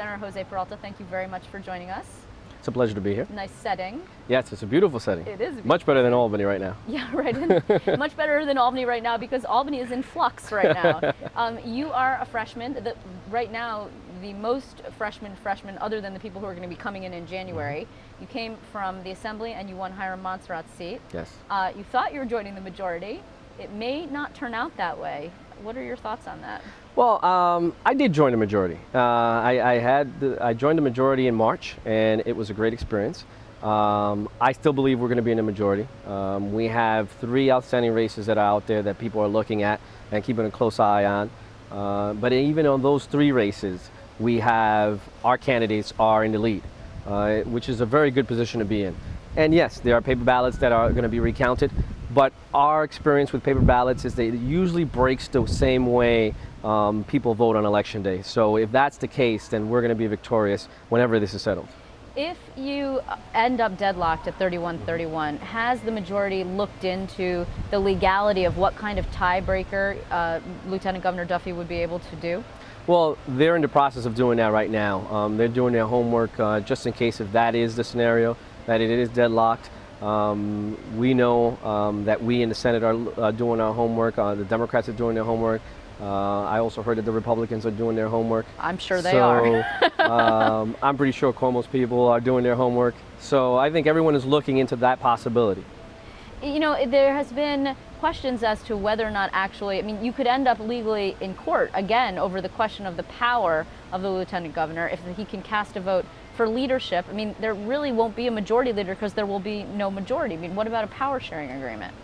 Senator Jose Peralta, thank you very much for joining us. It's a pleasure to be here. Nice setting. Yes, it's a beautiful setting. It is. Much better than Albany right now. Yeah, right. Much better than Albany right now because Albany is in flux right now. You are a freshman. Right now, the most freshmen other than the people who are going to be coming in January. You came from the Assembly and you won Hiram Montserrat's seat. Yes. You thought you were joining the majority. It may not turn out that way. What are your thoughts on that? Well, I did join the majority. I joined the majority in March, and it was a great experience. I still believe we're going to be in the majority. We have 3 outstanding races that are out there that people are looking at and keeping a close eye on. But even on those 3 races, we have our candidates are in the lead, which is a very good position to be in. And yes, there are paper ballots that are going to be recounted. But our experience with paper ballots is that it usually breaks the same way people vote on election day. So if that's the case, then we're going to be victorious whenever this is settled. If you end up deadlocked at 31-31, has the majority looked into the legality of what kind of tiebreaker Lieutenant Governor Duffy would be able to do? Well, they're in the process of doing that right now. They're doing their homework just in case if that is the scenario, that it is deadlocked. We know that we in the Senate are doing our homework. The Democrats are doing their homework. I also heard that the Republicans are doing their homework. I'm sure they are. I'm pretty sure Cuomo's people are doing their homework. So I think everyone is looking into that possibility. You know, there has been questions as to whether or not actually, I mean, you could end up legally in court again over the question of the power of the Lieutenant Governor if he can cast a vote for leadership. I mean, there really won't be a majority leader because there will be no majority. I mean, what about a power sharing agreement?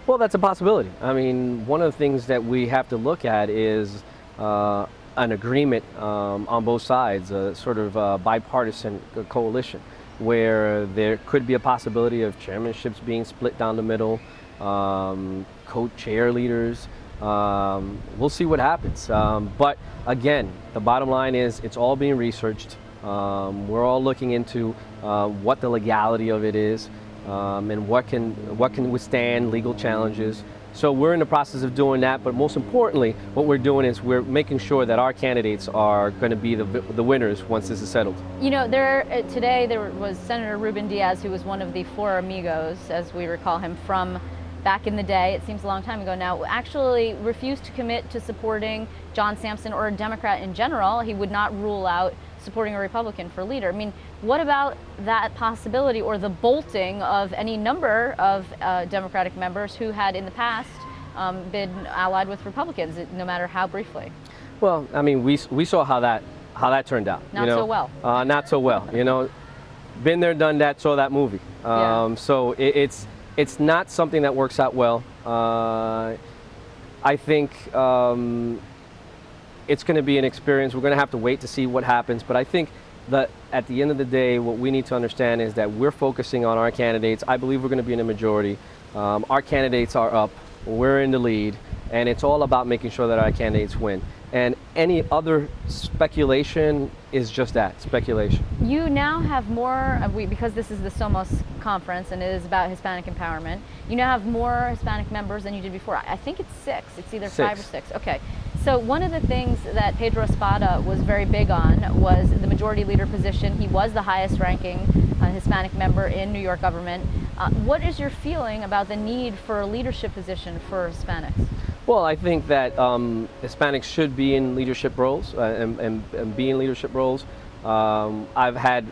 Well, that's a possibility. I mean, one of the things that we have to look at is an agreement on both sides, a sort of bipartisan coalition, where there could be a possibility of chairmanships being split down the middle, co-chair leaders. We'll see what happens. But again, the bottom line is it's all being researched. We're all looking into what the legality of it is and what can withstand legal challenges. So we're in the process of doing that, but most importantly, what we're doing is we're making sure that our candidates are going to be the winners once this is settled. You know, today there was Senator Ruben Diaz, who was one of the 4 amigos, as we recall him from back in the day. It seems a long time ago now. Actually refused to commit to supporting John Sampson or a Democrat in general. He would not rule out supporting a Republican for leader. I mean, what about that possibility or the bolting of any number of Democratic members who had in the past been allied with Republicans, no matter how briefly? Well, I mean, we saw how that turned out. Not so well. Not so well. You know, been there, done that, saw that movie. Yeah. So it's not something that works out well. I think it's going to be an experience. We're going to have to wait to see what happens. But I think that at the end of the day, what we need to understand is that we're focusing on our candidates. I believe we're going to be in a majority. Our candidates are up. We're in the lead. And it's all about making sure that our candidates win. And any other speculation is just that, speculation. You now have more, because this is the Somos conference and it is about Hispanic empowerment, you now have more Hispanic members than you did before. I think it's 6. It's either 5 or 6. Okay. So one of the things that Pedro Espada was very big on was the majority leader position. He was the highest ranking Hispanic member in New York government. What is your feeling about the need for a leadership position for Hispanics? Well, I think that Hispanics should be in leadership roles and be in leadership roles. I've had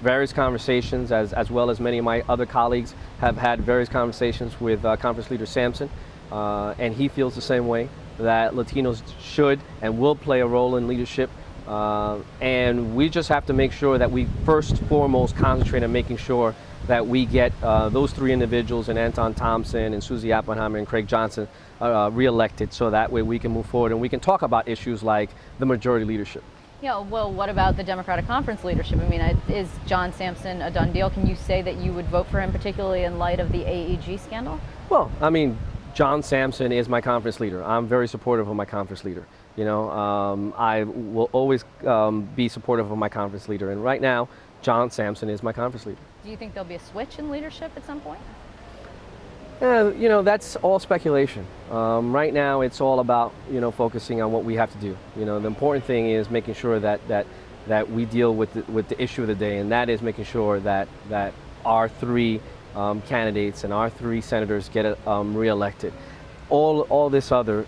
various conversations, as well as many of my other colleagues have had various conversations with Conference Leader Sampson, and he feels the same way, that Latinos should and will play a role in leadership. And we just have to make sure that we first and foremost concentrate on making sure that we get those 3 individuals, and Anton Thompson and Susie Oppenheimer and Craig Johnson, reelected, so that way we can move forward and we can talk about issues like the majority leadership. Yeah, well, what about the Democratic Conference leadership? I mean, is John Sampson a done deal? Can you say that you would vote for him, particularly in light of the AEG scandal? Well, I mean, John Sampson is my conference leader. I'm very supportive of my conference leader. You know, I will always be supportive of my conference leader. And right now, John Sampson is my conference leader. Do you think there'll be a switch in leadership at some point? You know, that's all speculation. Right now, it's all about, focusing on what we have to do. You know, the important thing is making sure that that we deal with the issue of the day, and that is making sure that our three candidates and our three senators get reelected. All this other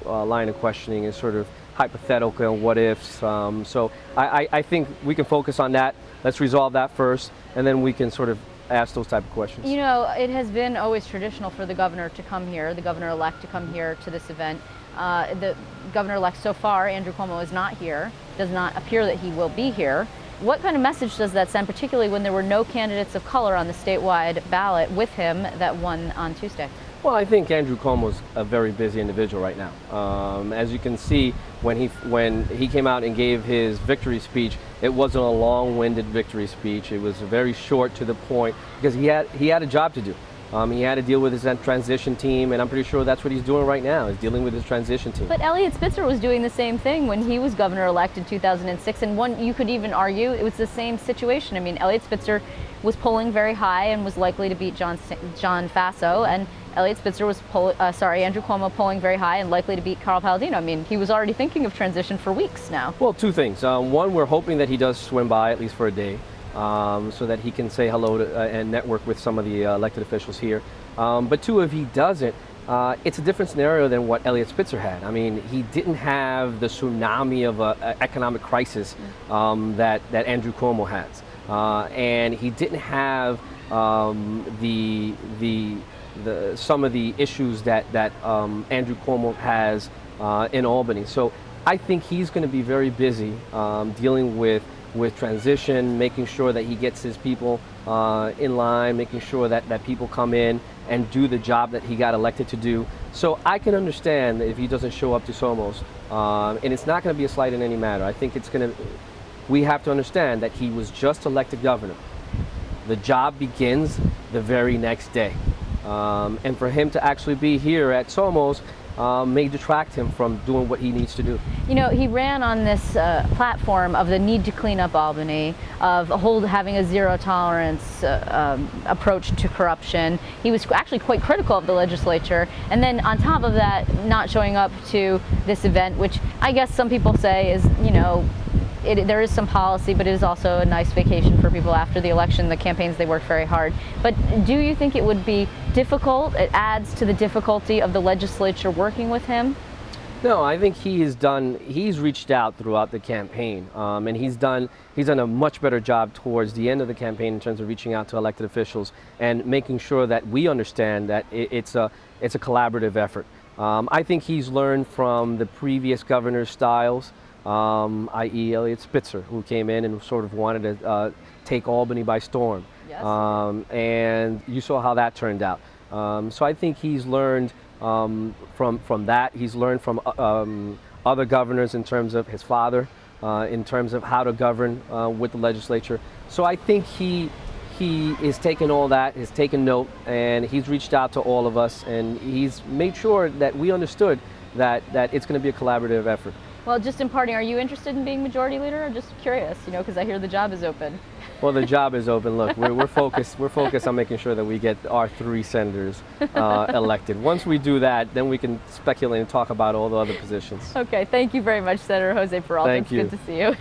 line of questioning is sort of hypothetical and what ifs. So I think we can focus on that. Let's resolve that first, and then we can sort of ask those type of questions. You know, it has been always traditional for the governor to come here, the governor-elect to come here to this event. The governor-elect so far, Andrew Cuomo, is not here. Does not appear that he will be here. What kind of message does that send, particularly when there were no candidates of color on the statewide ballot with him that won on Tuesday? Well, I think Andrew Cuomo's a very busy individual right now. As you can see, when he came out and gave his victory speech, it wasn't a long-winded victory speech. It was very short to the point because he had a job to do. He had to deal with his transition team, and I'm pretty sure that's what he's doing right now, is dealing with his transition team. But Eliot Spitzer was doing the same thing when he was governor-elect in 2006, and you could even argue it was the same situation. I mean, Eliot Spitzer was polling very high and was likely to beat John Faso, and Eliot Spitzer was Andrew Cuomo polling very high and likely to beat Carl Paladino. I mean, he was already thinking of transition for weeks now. Well, two things. One, we're hoping that he does swim by at least for a day, so that he can say hello to, and network with some of the elected officials here. But two, if he doesn't, it's a different scenario than what Eliot Spitzer had. I mean, he didn't have the tsunami of economic crisis that Andrew Cuomo has, and he didn't have some of the issues that Andrew Cuomo has in Albany. So I think he's going to be very busy dealing with transition, making sure that he gets his people in line, making sure that people come in and do the job that he got elected to do. So I can understand that if he doesn't show up to Somos, and it's not going to be a slight in any matter. I think we have to understand that he was just elected governor. The job begins the very next day. And for him to actually be here at Somos may detract him from doing what he needs to do. You know, he ran on this platform of the need to clean up Albany, of having a zero tolerance approach to corruption. He was actually quite critical of the legislature, and then on top of that, not showing up to this event, which I guess some people say is, you know, there is some policy, but it is also a nice vacation for people after the election. The campaigns, they work very hard. But do you think it would be difficult? It adds to the difficulty of the legislature working with him? No, I think he's reached out throughout the campaign, and he's done a much better job towards the end of the campaign in terms of reaching out to elected officials and making sure that we understand that it's a collaborative effort. I think he's learned from the previous governor's styles, i.e. Eliot Spitzer, who came in and sort of wanted to take Albany by storm. Yes. And you saw how that turned out. So I think he's learned from that. He's learned from other governors in terms of his father, in terms of how to govern with the legislature. So I think he is taking all that, has taken note, and he's reached out to all of us, and he's made sure that we understood that it's going to be a collaborative effort. Well, just in parting, are you interested in being majority leader? I'm just curious, you know, because I hear the job is open. Well, the job is open. Look, we're focused. We're focused on making sure that we get our three senators elected. Once we do that, then we can speculate and talk about all the other positions. Okay, thank you very much, Senator Jose Peralta. Thank you. It's good to see you.